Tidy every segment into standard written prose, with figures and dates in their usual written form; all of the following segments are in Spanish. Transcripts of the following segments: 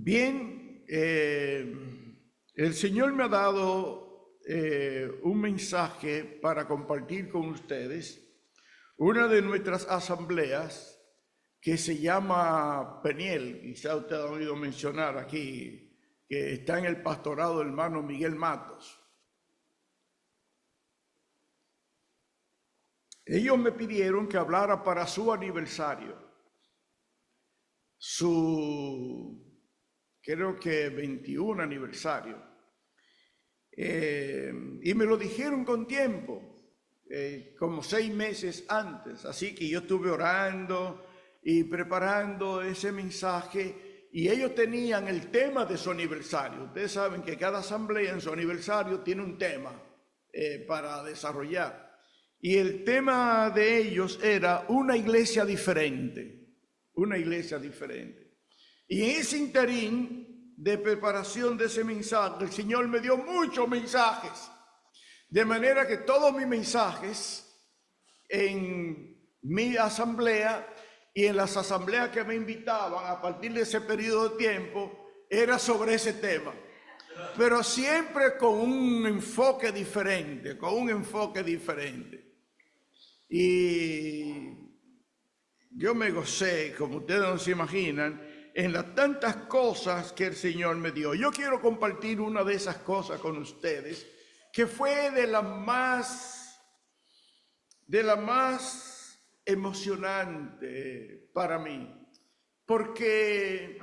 Bien, el Señor me ha dado un mensaje para compartir con ustedes. Una de nuestras asambleas que se llama Peniel, quizá usted ha oído mencionar aquí, que está en el pastorado del hermano Miguel Matos. Ellos me pidieron que hablara para su aniversario, creo que 21 aniversario. Y me lo dijeron con tiempo, como 6 meses antes. Así que yo estuve orando y preparando ese mensaje, y ellos tenían el tema de su aniversario. Ustedes saben que cada asamblea en su aniversario tiene un tema para desarrollar. Y el tema de ellos era una iglesia diferente, una iglesia diferente. Y en ese interín de preparación de ese mensaje, el Señor me dio muchos mensajes, de manera que todos mis mensajes en mi asamblea y en las asambleas que me invitaban a partir de ese periodo de tiempo era sobre ese tema, pero siempre con un enfoque diferente, Y yo me gocé, como ustedes no se imaginan, en las tantas cosas que el Señor me dio. Yo quiero compartir una de esas cosas con ustedes, que fue de la más emocionante para mí, porque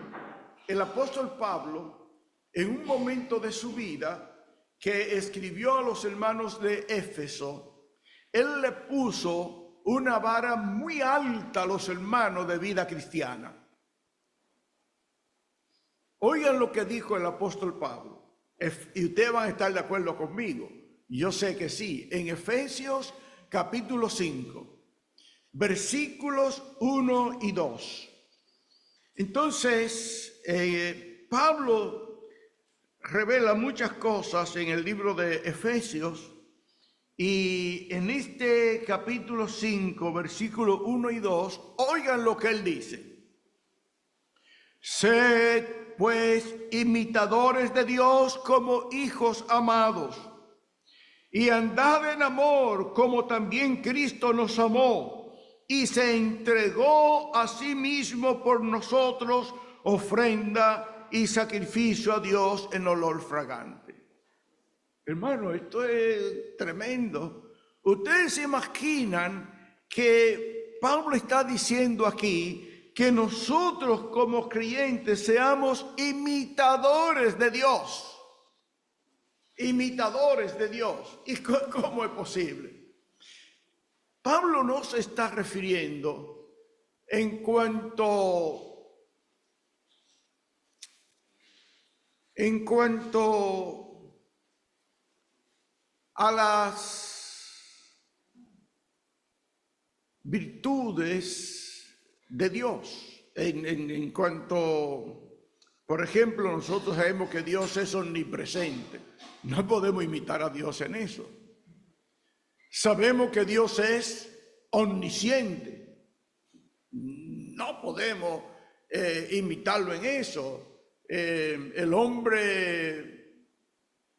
el apóstol Pablo, en un momento de su vida que escribió a los hermanos de Éfeso, él le puso una vara muy alta a los hermanos de vida cristiana. Oigan lo que dijo el apóstol Pablo, y ustedes van a estar de acuerdo conmigo. Yo sé que sí. En Efesios capítulo 5, versículos 1 y 2. Entonces, Pablo revela muchas cosas en el libro de Efesios. Y en este capítulo 5, versículos 1 y 2, oigan lo que él dice. Sed pues imitadores de Dios como hijos amados, y andad en amor como también Cristo nos amó, y se entregó a sí mismo por nosotros, ofrenda y sacrificio a Dios en olor fragante. Hermano, esto es tremendo. Ustedes se imaginan que Pablo está diciendo aquí que nosotros como creyentes seamos imitadores de Dios. Imitadores de Dios. ¿Y cómo es posible? Pablo no se está refiriendo en cuanto a las virtudes de Dios, en cuanto, por ejemplo, nosotros sabemos que Dios es omnipresente. No podemos imitar a Dios en eso. Sabemos que Dios es omnisciente. No podemos imitarlo en eso. El hombre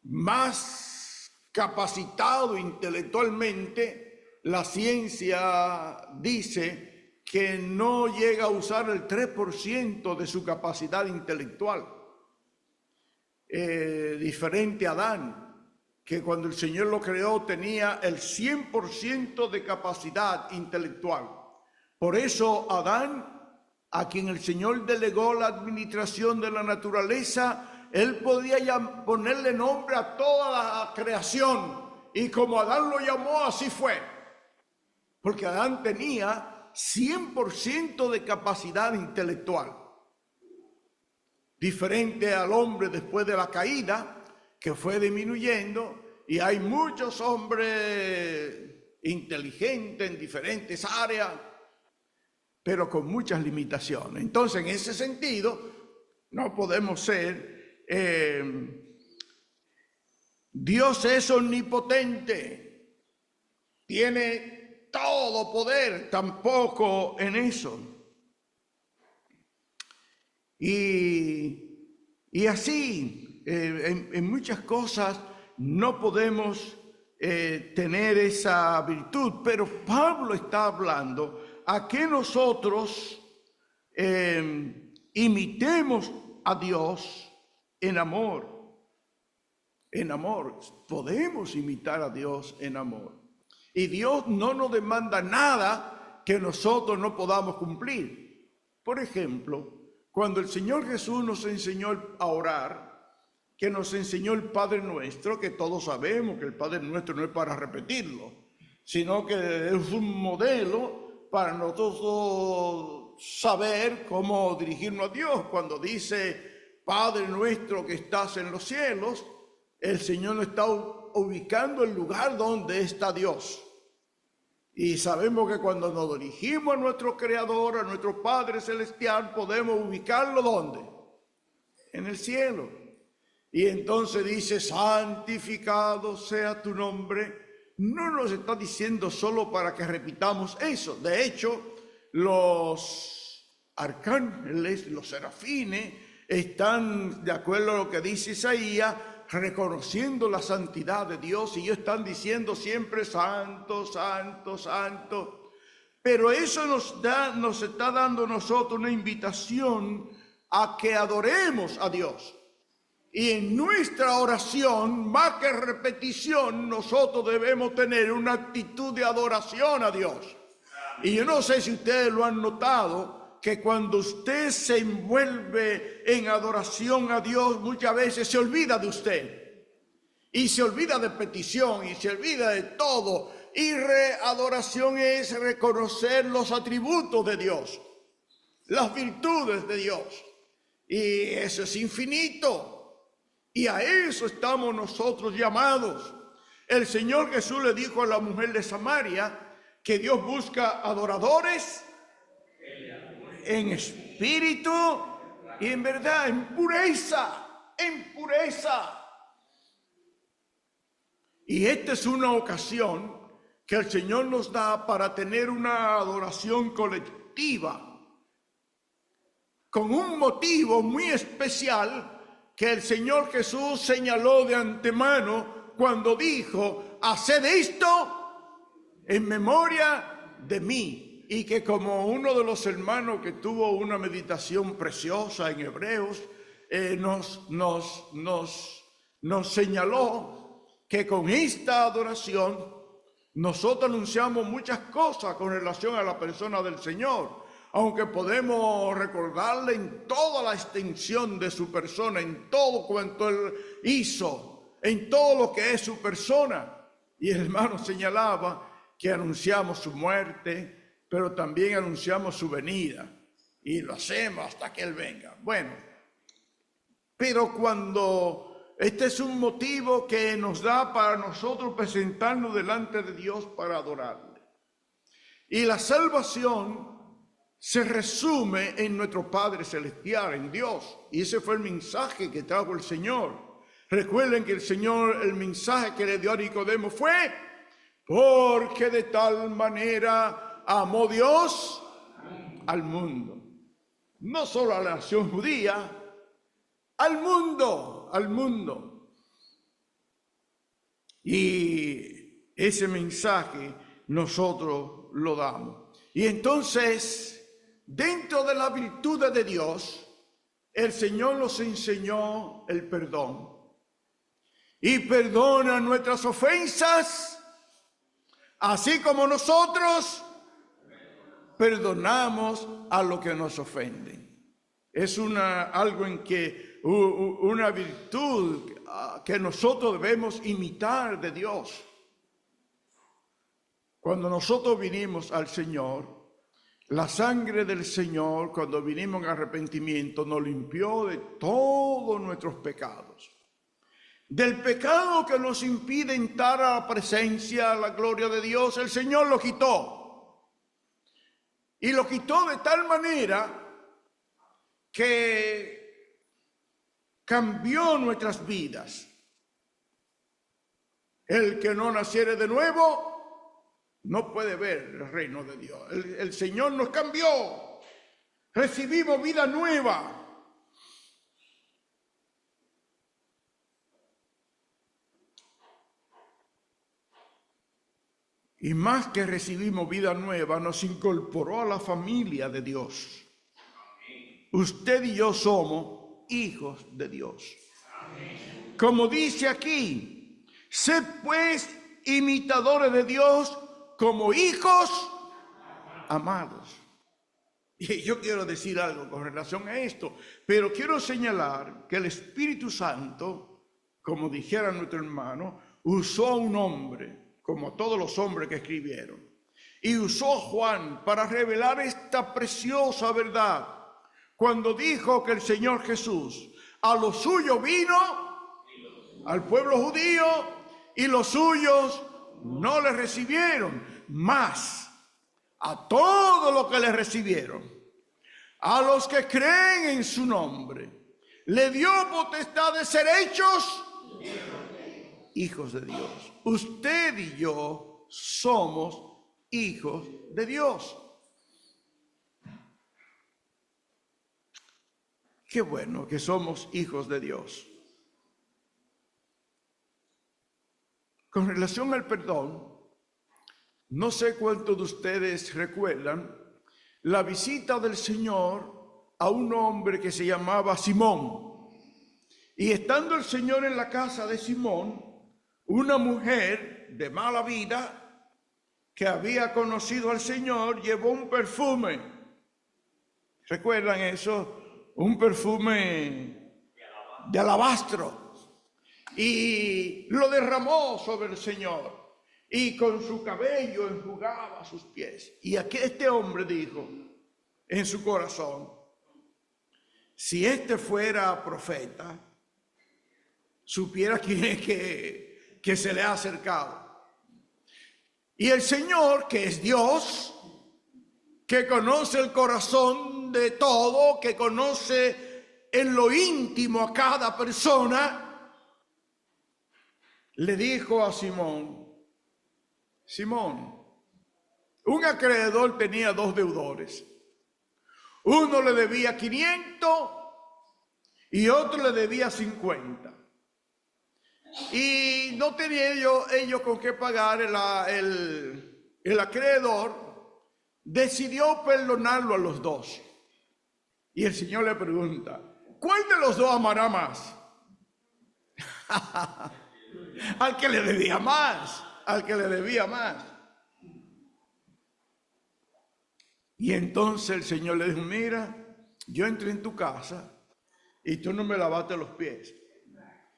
más capacitado intelectualmente, la ciencia dice que no llega a usar el 3% de su capacidad intelectual. Diferente a Adán, que cuando el Señor lo creó tenía el 100% de capacidad intelectual. Por eso Adán, a quien el Señor delegó la administración de la naturaleza, él podía ponerle nombre a toda la creación, y como Adán lo llamó, así fue. Porque Adán tenía 100% de capacidad intelectual. Diferente al hombre después de la caída, que fue disminuyendo, y hay muchos hombres inteligentes en diferentes áreas, pero con muchas limitaciones. Entonces, en ese sentido, no podemos ser... Dios es omnipotente, tiene todo poder, tampoco en eso. Y Y así, en muchas cosas no podemos tener esa virtud, pero Pablo está hablando a que nosotros imitemos a Dios en amor. En amor, podemos imitar a Dios en amor. Y Dios no nos demanda nada que nosotros no podamos cumplir. Por ejemplo, cuando el Señor Jesús nos enseñó a orar, que nos enseñó el Padre Nuestro, que todos sabemos que el Padre Nuestro no es para repetirlo, sino que es un modelo para nosotros saber cómo dirigirnos a Dios. Cuando dice, Padre Nuestro que estás en los cielos, el Señor nos está ubicando el lugar donde está Dios. Y sabemos que cuando nos dirigimos a nuestro Creador, a nuestro Padre Celestial, podemos ubicarlo ¿dónde? En el cielo. Y entonces dice, santificado sea tu nombre. No nos está diciendo solo para que repitamos eso. De hecho, los arcángeles, los serafines, están, de acuerdo a lo que dice Isaías, reconociendo la santidad de Dios, y ellos están diciendo siempre santo, santo, santo. Pero eso nos está dando a nosotros una invitación a que adoremos a Dios. Y en nuestra oración, más que repetición, nosotros debemos tener una actitud de adoración a Dios. Y yo no sé si ustedes lo han notado, que cuando usted se envuelve en adoración a Dios, muchas veces se olvida de usted. Y se olvida de petición, y se olvida de todo. Y adoración es reconocer los atributos de Dios, las virtudes de Dios. Y eso es infinito. Y a eso estamos nosotros llamados. El Señor Jesús le dijo a la mujer de Samaria que Dios busca adoradores en espíritu y en verdad, en pureza, en pureza. Y esta es una ocasión que el Señor nos da para tener una adoración colectiva, con un motivo muy especial que el Señor Jesús señaló de antemano cuando dijo, haced esto en memoria de mí. Y que como uno de los hermanos que tuvo una meditación preciosa en Hebreos, nos señaló que con esta adoración nosotros anunciamos muchas cosas con relación a la persona del Señor. Aunque podemos recordarle en toda la extensión de su persona, en todo cuanto Él hizo, en todo lo que es su persona. Y el hermano señalaba que anunciamos su muerte, pero también anunciamos su venida. Y lo hacemos hasta que Él venga. Bueno, pero cuando este es un motivo que nos da para nosotros presentarnos delante de Dios para adorarle. Y la salvación se resume en nuestro Padre Celestial, en Dios. Y ese fue el mensaje que trajo el Señor. Recuerden que el mensaje que le dio a Nicodemo fue, porque de tal manera amó Dios al mundo. No solo a la nación judía, al mundo, al mundo. Y ese mensaje nosotros lo damos. Y entonces, dentro de la virtud de Dios, el Señor nos enseñó el perdón. Y perdona nuestras ofensas, así como nosotros perdonamos a los que nos ofenden. Es algo en que una virtud que nosotros debemos imitar de Dios. Cuando nosotros vinimos al Señor, la sangre del Señor, cuando vinimos en arrepentimiento, nos limpió de todos nuestros pecados. Del pecado que nos impide entrar a la presencia, a la gloria de Dios, el Señor lo quitó. Y lo quitó de tal manera que cambió nuestras vidas. El que no naciere de nuevo no puede ver el reino de Dios. El Señor nos cambió. Recibimos vida nueva. y más que recibimos vida nueva, nos incorporó a la familia de Dios. Usted y yo somos hijos de Dios. Como dice aquí, sed pues imitadores de Dios como hijos amados. Y yo quiero decir algo con relación a esto, pero quiero señalar que el Espíritu Santo, como dijera nuestro hermano, usó a un hombre, como todos los hombres que escribieron, y usó a Juan para revelar esta preciosa verdad, cuando dijo que el Señor Jesús a los suyos vino, al pueblo judío, y los suyos no le recibieron, mas a todos los que le recibieron, a los que creen en su nombre, le dio potestad de ser hechos hijos de Dios. Usted y yo somos hijos de Dios. Qué bueno que somos hijos de Dios. Con relación al perdón, no sé cuántos de ustedes recuerdan la visita del Señor a un hombre que se llamaba Simón. Y estando el Señor en la casa de Simón, una mujer de mala vida que había conocido al Señor llevó un perfume. ¿Recuerdan eso? Un perfume de alabastro. Y lo derramó sobre el Señor. Y con su cabello enjugaba sus pies. Y aquí este hombre dijo en su corazón, si este fuera profeta, supiera quién es que se le ha acercado. Y el Señor, que es Dios, que conoce el corazón de todo, que conoce en lo íntimo a cada persona, le dijo a Simón, Simón, un acreedor tenía 2 deudores. Uno le debía 500 y otro le debía 50. Y no tenía ellos con qué pagar. El acreedor decidió perdonarlo a los 2. Y el Señor le pregunta, ¿cuál de los 2 amará más? Al que le debía más, al que le debía más. Y entonces el Señor le dijo, mira, yo entré en tu casa y tú no me lavaste los pies.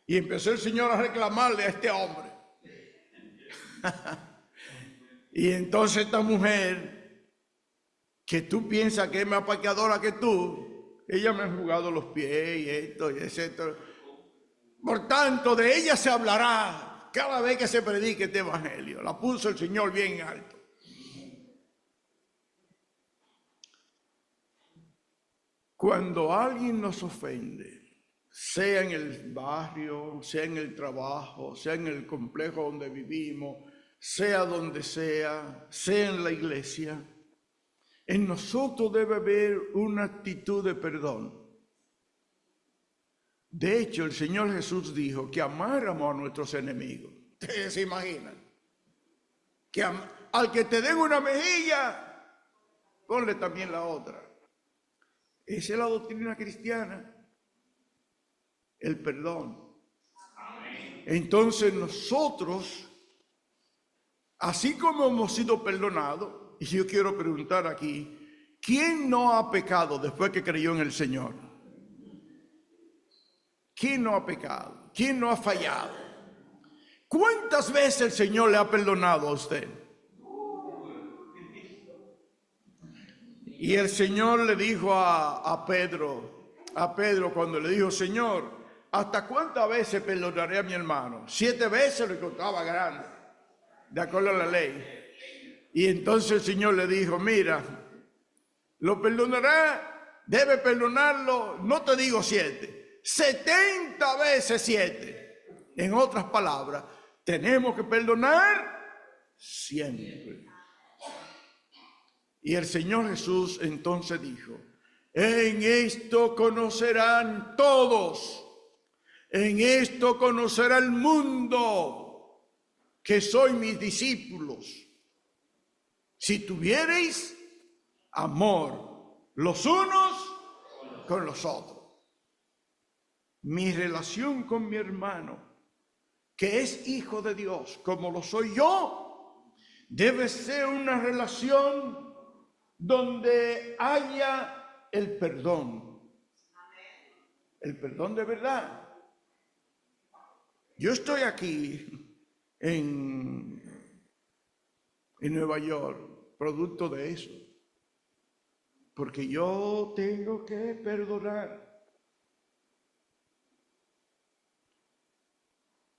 Y empezó el Señor a reclamarle a este hombre. Y entonces esta mujer, que tú piensas que es más pecadora que tú, ella me ha enjugado los pies y esto y etcétera. Por tanto, de ella se hablará cada vez que se predique este evangelio. La puso el Señor bien alto. Cuando alguien nos ofende, sea en el barrio, sea en el trabajo, sea en el complejo donde vivimos, sea donde sea en la iglesia, en nosotros debe haber una actitud de perdón. De hecho, el Señor Jesús dijo que amáramos a nuestros enemigos. ¿Ustedes se imaginan? Que al que te den una mejilla, ponle también la otra. Esa es la doctrina cristiana. El perdón. Entonces nosotros, así como hemos sido perdonados, y yo quiero preguntar aquí, ¿quién no ha pecado después que creyó en el Señor? ¿Quién no ha pecado? ¿Quién no ha fallado? ¿Cuántas veces el Señor le ha perdonado a usted? Y el Señor le dijo a Pedro cuando le dijo, Señor, ¿hasta cuántas veces perdonaré a mi hermano? 7 veces lo encontraba grande, de acuerdo a la ley. Y entonces el Señor le dijo, mira, lo perdonará, debe perdonarlo, no te digo 7, 70 veces 7. En otras palabras, tenemos que perdonar siempre. Y el Señor Jesús entonces dijo, en esto conocerán todos, en esto conocerá el mundo, que soy mis discípulos, si tuviereis amor los unos con los otros. Mi relación con mi hermano, que es hijo de Dios, como lo soy yo, debe ser una relación donde haya el perdón. El perdón de verdad. Yo estoy aquí en Nueva York, producto de eso, porque yo tengo que perdonar.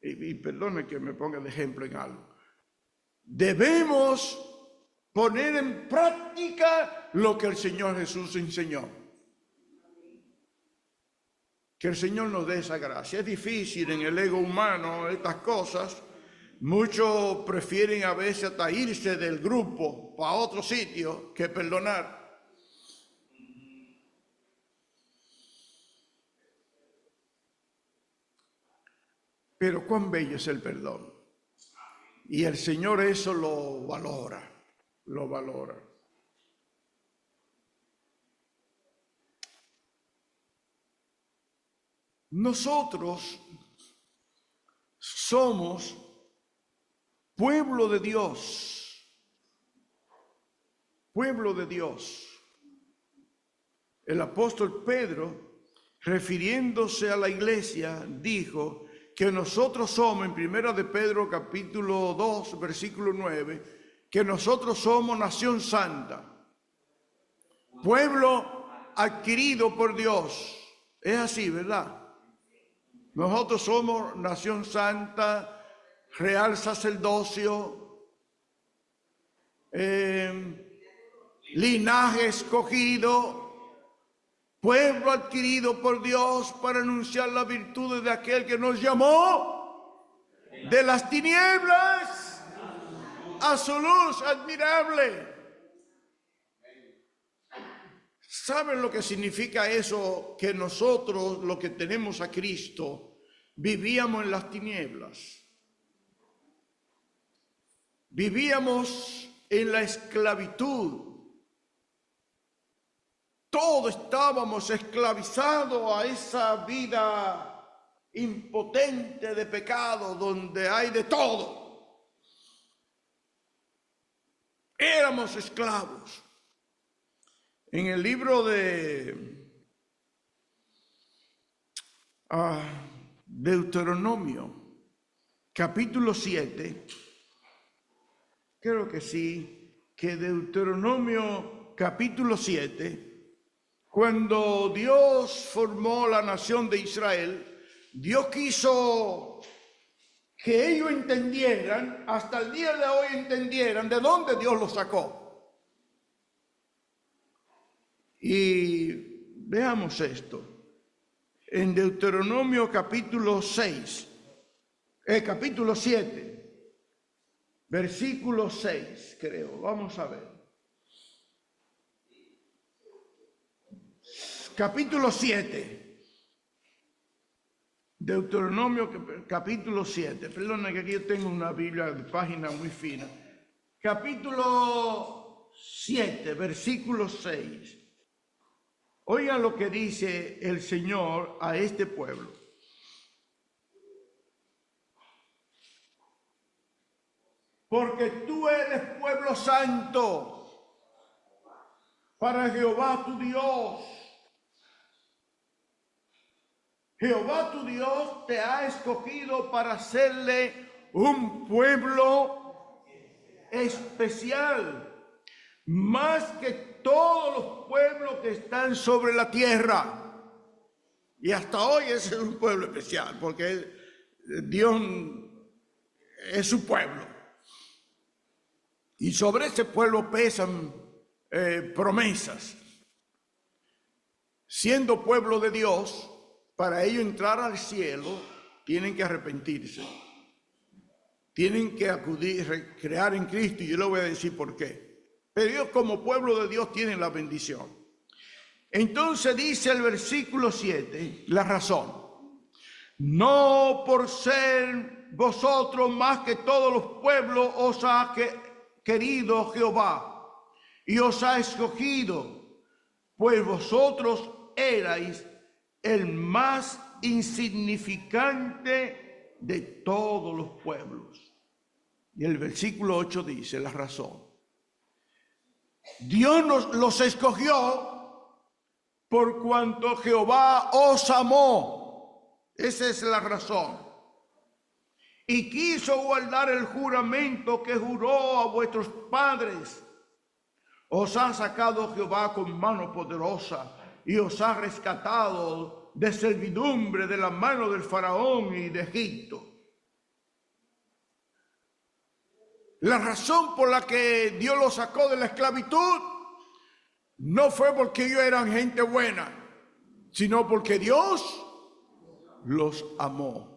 Y perdone que me ponga de ejemplo en algo. Debemos poner en práctica lo que el Señor Jesús enseñó. Que el Señor nos dé esa gracia. Es difícil en el ego humano estas cosas. Muchos prefieren a veces hasta irse del grupo para otro sitio que perdonar. Pero cuán bello es el perdón. Y el Señor eso lo valora, lo valora. Nosotros somos pueblo de Dios, pueblo de Dios. El apóstol Pedro, refiriéndose a la iglesia, dijo que nosotros somos, en Primera de Pedro capítulo 2, versículo 9, que nosotros somos nación santa, pueblo adquirido por Dios. Es así, ¿verdad? Nosotros somos nación santa, real sacerdocio, linaje escogido, pueblo adquirido por Dios para anunciar las virtudes de aquel que nos llamó de las tinieblas a su luz admirable. ¿Saben lo que significa eso? Que nosotros, los que tenemos a Cristo, vivíamos en las tinieblas. Vivíamos en la esclavitud. Todos estábamos esclavizados a esa vida impotente de pecado donde hay de todo. Éramos esclavos. En el libro de Deuteronomio, capítulo 7, creo que sí, que Deuteronomio capítulo 7, cuando Dios formó la nación de Israel, Dios quiso que ellos entendieran, hasta el día de hoy entendieran de dónde Dios los sacó. Y veamos esto. En Deuteronomio capítulo 7, versículo 6, creo. Vamos a ver. Capítulo 7. Deuteronomio capítulo 7. Perdona que aquí yo tengo una Biblia de página muy fina. Capítulo 7, versículo 6. Oigan lo que dice el Señor a este pueblo. Porque tú eres pueblo santo para Jehová tu Dios. Jehová tu Dios te ha escogido para hacerle un pueblo especial, más que todos los pueblos que están sobre la tierra. Y hasta hoy ese es un pueblo especial, porque Dios es su pueblo. Y sobre ese pueblo pesan promesas. Siendo pueblo de Dios, para ellos entrar al cielo, tienen que arrepentirse. Tienen que acudir, crear en Cristo, y yo le voy a decir por qué. Pero ellos como pueblo de Dios tienen la bendición. Entonces dice el versículo 7, la razón. No por ser vosotros más que todos los pueblos os ha querido Jehová, y os ha escogido, pues vosotros erais el más insignificante de todos los pueblos. Y el versículo 8 dice la razón. Dios los escogió por cuanto Jehová os amó. Esa es la razón. Y quiso guardar el juramento que juró a vuestros padres. Os ha sacado Jehová con mano poderosa y os ha rescatado de servidumbre de la mano del faraón y de Egipto. La razón por la que Dios los sacó de la esclavitud no fue porque ellos eran gente buena, sino porque Dios los amó.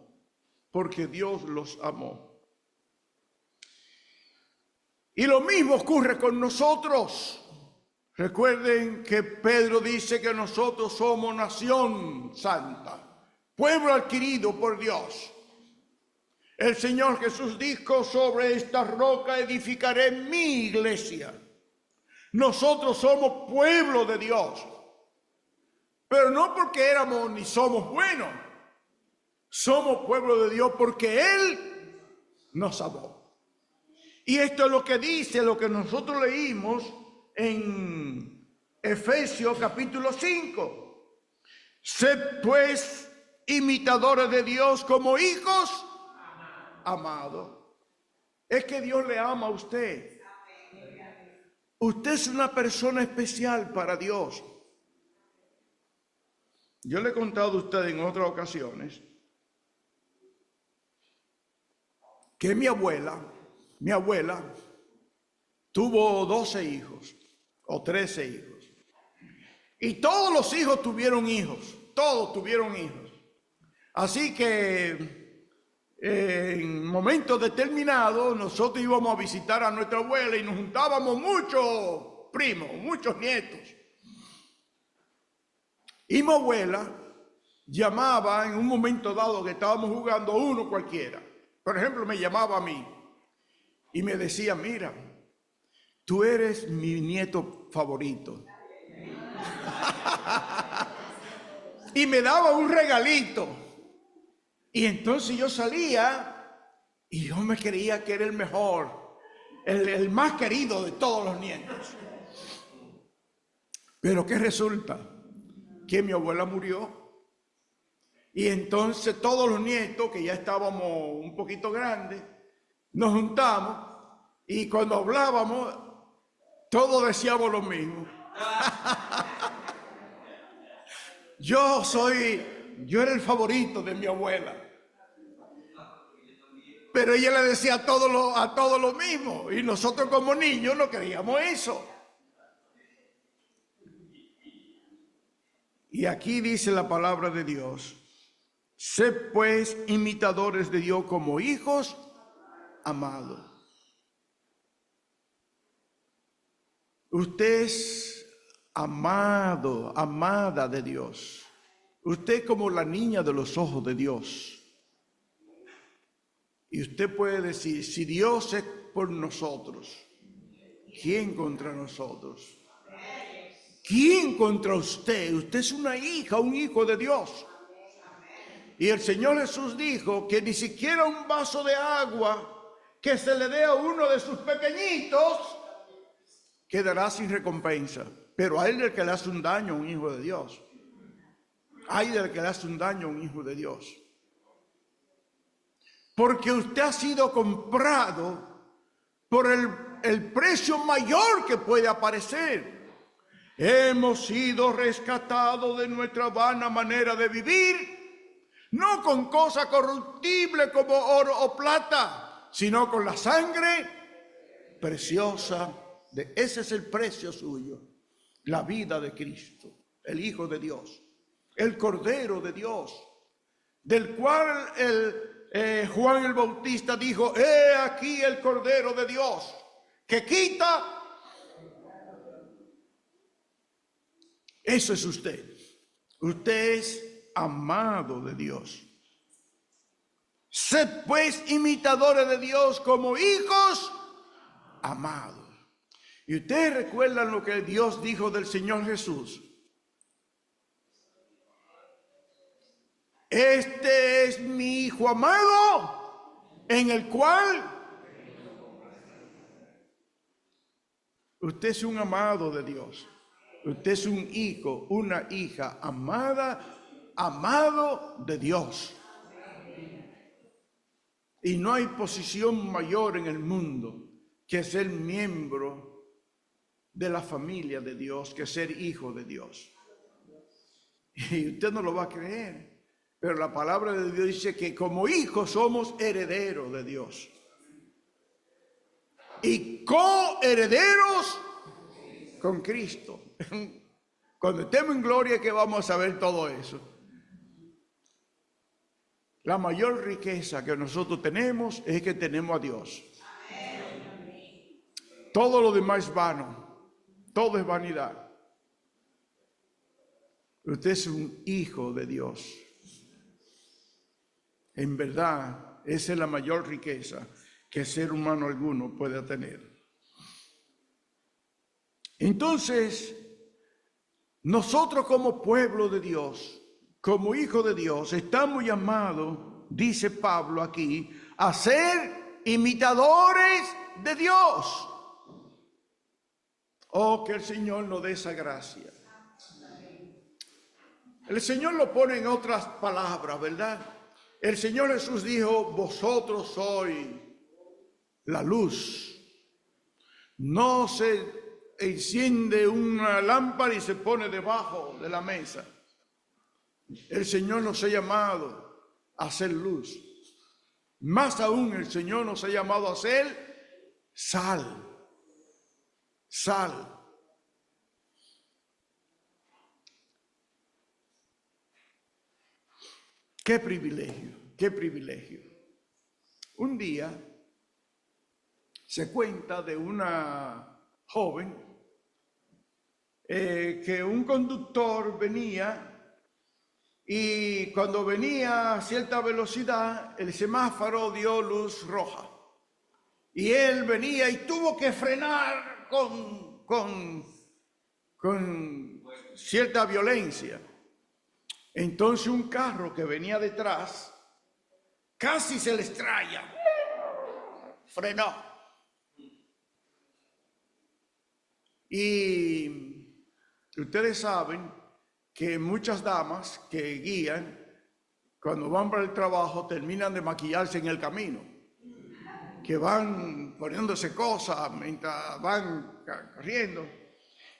Porque Dios los amó. Y lo mismo ocurre con nosotros. Recuerden que Pedro dice que nosotros somos nación santa, pueblo adquirido por Dios. El Señor Jesús dijo: sobre esta roca edificaré mi iglesia. Nosotros somos pueblo de Dios, pero no porque éramos ni somos buenos. Somos pueblo de Dios porque Él nos amó. Y esto es lo que dice, lo que nosotros leímos en Efesios capítulo 5. Sed pues imitadores de Dios como hijos amados. Es que Dios le ama a usted. Usted es una persona especial para Dios. Yo le he contado a usted en otras ocasiones que mi abuela tuvo 12 hijos o 13 hijos. Y todos los hijos tuvieron hijos. Así que en momentos determinados nosotros íbamos a visitar a nuestra abuela y nos juntábamos muchos primos, muchos nietos. Y mi abuela llamaba en un momento dado que estábamos jugando a uno cualquiera. Por ejemplo, me llamaba a mí y me decía: mira, tú eres mi nieto favorito. Y me daba un regalito. Y entonces yo salía y yo me creía que era el mejor, el más querido de todos los nietos. Pero ¿qué resulta? Que mi abuela murió. Y entonces todos los nietos, que ya estábamos un poquito grandes, nos juntamos y cuando hablábamos, todos decíamos lo mismo. Yo era el favorito de mi abuela. Pero ella le decía a todos lo mismo. Y nosotros como niños no queríamos eso. Y aquí dice la palabra de Dios: sed pues imitadores de Dios como hijos amados. Usted es amado, amada de Dios. Usted es como la niña de los ojos de Dios. Y usted puede decir: si Dios es por nosotros, ¿quién contra nosotros? ¿Quién contra usted? Usted es una hija, un hijo de Dios. Y el Señor Jesús dijo que ni siquiera un vaso de agua que se le dé a uno de sus pequeñitos quedará sin recompensa. Pero hay del que le hace un daño a un hijo de Dios. Hay del que le hace un daño a un hijo de Dios. Porque usted ha sido comprado por el precio mayor que puede aparecer. Hemos sido rescatados de nuestra vana manera de vivir, no con cosas corruptibles como oro o plata, sino con la sangre preciosa de ese es el precio suyo, la vida de Cristo, el Hijo de Dios, el Cordero de Dios, del cual Juan el Bautista dijo: he aquí el Cordero de Dios que quita. Eso es usted. Usted es amado de Dios. Sed pues imitadores de Dios como hijos amados. Y ustedes recuerdan lo que Dios dijo del Señor Jesús. Este es mi Hijo amado, en el cual usted es un amado de Dios. Usted es un hijo, una hija amada, amado de Dios. Y no hay posición mayor en el mundo que ser miembro de la familia de Dios, que ser hijo de Dios. Y usted no lo va a creer, pero la palabra de Dios dice que como hijos somos herederos de Dios. Y coherederos con Cristo. Cuando estemos en gloria que vamos a saber todo eso. La mayor riqueza que nosotros tenemos es que tenemos a Dios. Todo lo demás es vano, todo es vanidad. Usted es un hijo de Dios. En verdad, esa es la mayor riqueza que ser humano alguno pueda tener. Entonces, nosotros como pueblo de Dios, como hijo de Dios, estamos llamados, dice Pablo aquí, a ser imitadores de Dios. Oh, que el Señor nos dé esa gracia. El Señor lo pone en otras palabras, ¿verdad? El Señor Jesús dijo, vosotros sois la luz. No se enciende una lámpara y se pone debajo de la mesa. El Señor nos ha llamado a hacer luz. Más aún, el Señor nos ha llamado a ser sal. Sal. Qué privilegio, qué privilegio. Un día se cuenta de una joven que un conductor venía y cuando venía a cierta velocidad el semáforo dio luz roja y él venía y tuvo que frenar con cierta violencia. Entonces un carro que venía detrás casi se le estrella, frenó. Y ustedes saben que muchas damas que guían, cuando van para el trabajo, terminan de maquillarse en el camino, que van poniéndose cosas mientras van corriendo.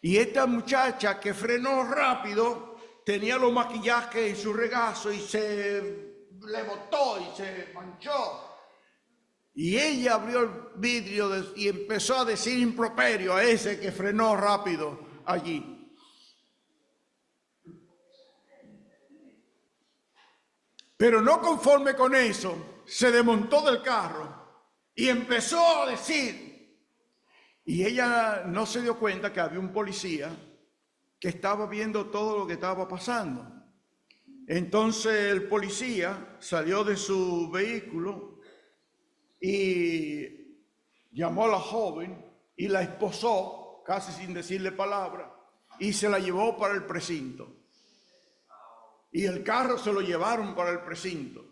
Y esta muchacha que frenó rápido tenía los maquillajes en su regazo y se le botó y se manchó. Y ella abrió el vidrio y empezó a decir improperio a ese que frenó rápido allí. Pero no conforme con eso, se desmontó del carro y empezó a decir. Y ella no se dio cuenta que había un policía que estaba viendo todo lo que estaba pasando. Entonces el policía salió de su vehículo y llamó a la joven y la esposó, casi sin decirle palabra, y se la llevó para el precinto. Y el carro se lo llevaron para el precinto.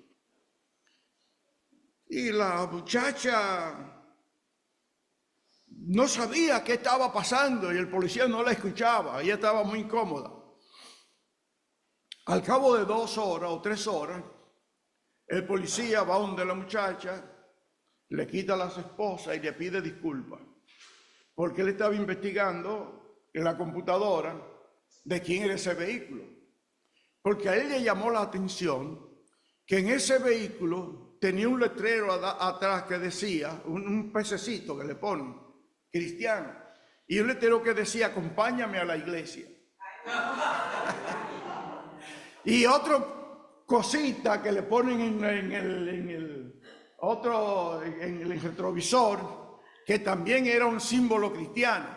Y la muchacha no sabía qué estaba pasando y el policía no la escuchaba, ella estaba muy incómoda. Al cabo de 2 horas o 3 horas, el policía va donde la muchacha, le quita las esposas y le pide disculpas, porque él estaba investigando en la computadora de quién era ese vehículo. Porque a él le llamó la atención que en ese vehículo tenía un letrero atrás que decía, un pececito que le ponen, cristiano, y un letrero que decía, acompáñame a la iglesia. Y otra cosita que le ponen en el retrovisor, que también era un símbolo cristiano.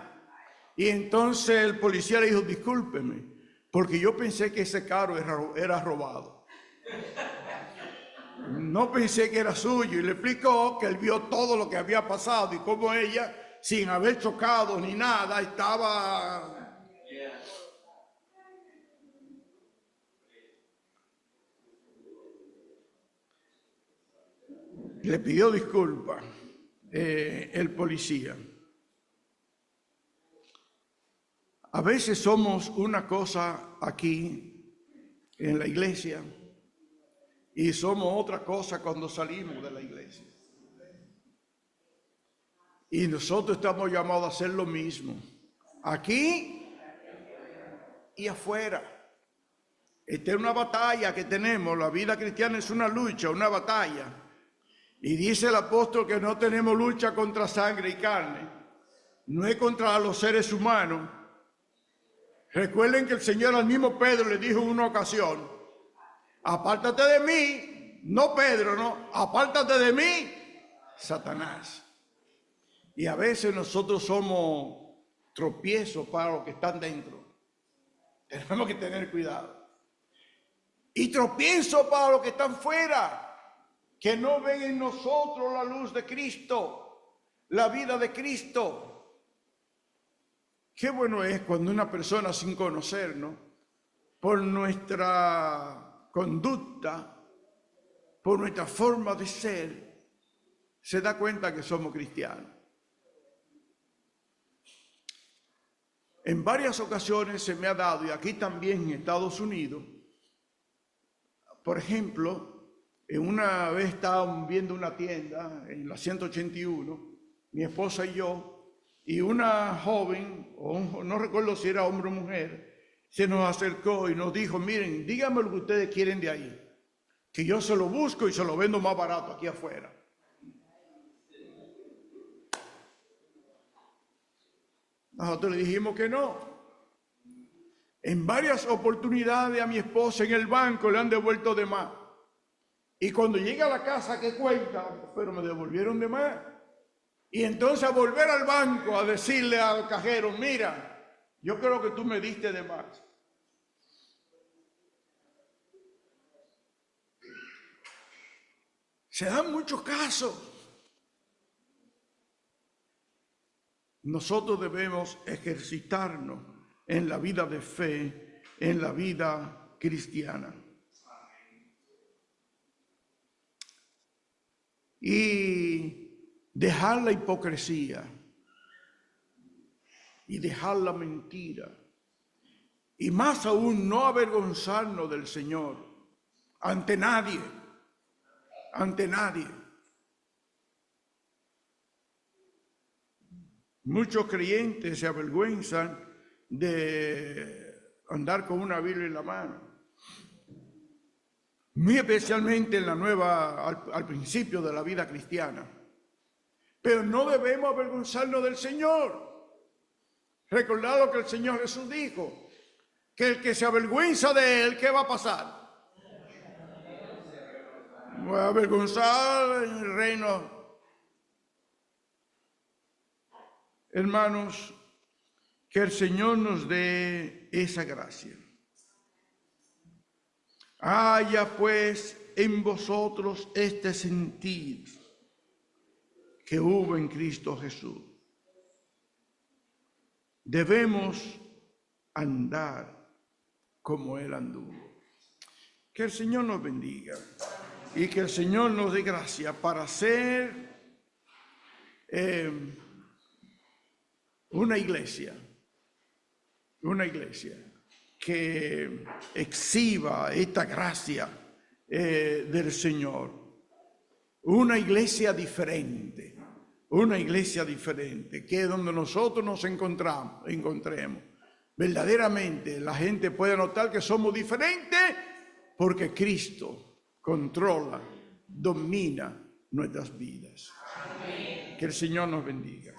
Y entonces el policía le dijo, discúlpeme, porque yo pensé que ese carro era robado. No pensé que era suyo. Y le explicó que él vio todo lo que había pasado y cómo ella sin haber chocado ni nada, estaba... Le pidió disculpas el policía. A veces somos una cosa aquí en la iglesia y somos otra cosa cuando salimos de la iglesia. Y nosotros estamos llamados a hacer lo mismo, aquí y afuera. Esta es una batalla que tenemos, la vida cristiana es una lucha, una batalla. Y dice el apóstol que no tenemos lucha contra sangre y carne, no es contra los seres humanos. Recuerden que el Señor al mismo Pedro le dijo en una ocasión, apártate de mí, no Pedro, no, apártate de mí, Satanás. Y a veces nosotros somos tropiezos para los que están dentro. Tenemos que tener cuidado. Y tropiezo para los que están fuera, que no ven en nosotros la luz de Cristo, la vida de Cristo. Qué bueno es cuando una persona sin conocernos, por nuestra conducta, por nuestra forma de ser, se da cuenta que somos cristianos. En varias ocasiones se me ha dado, y aquí también en Estados Unidos, por ejemplo, una vez estábamos viendo una tienda en la 181, mi esposa y yo, y una joven, no recuerdo si era hombre o mujer, se nos acercó y nos dijo, miren, díganme lo que ustedes quieren de ahí, que yo se lo busco y se lo vendo más barato aquí afuera. Nosotros le dijimos que no. En varias oportunidades a mi esposa en el banco le han devuelto de más. Y cuando llega a la casa, ¿qué cuenta? Pero me devolvieron de más. Y entonces a volver al banco a decirle al cajero, mira, yo creo que tú me diste de más. Se dan muchos casos. Nosotros debemos ejercitarnos en la vida de fe, en la vida cristiana. Y dejar la hipocresía y dejar la mentira. Y más aún no avergonzarnos del Señor ante nadie, ante nadie. Muchos creyentes se avergüenzan de andar con una Biblia en la mano. Muy especialmente en la nueva, al principio de la vida cristiana. Pero no debemos avergonzarnos del Señor. Recordad lo que el Señor Jesús dijo, que el que se avergüenza de Él, ¿qué va a pasar? Voy a avergonzar en el reino. Hermanos, que el Señor nos dé esa gracia. Haya pues en vosotros este sentir que hubo en Cristo Jesús. Debemos andar como Él anduvo. Que el Señor nos bendiga y que el Señor nos dé gracia para ser una iglesia que exhiba esta gracia del Señor. Una iglesia diferente, que es donde nosotros nos encontremos. Verdaderamente la gente puede notar que somos diferentes porque Cristo controla, domina nuestras vidas. Amén. Que el Señor nos bendiga.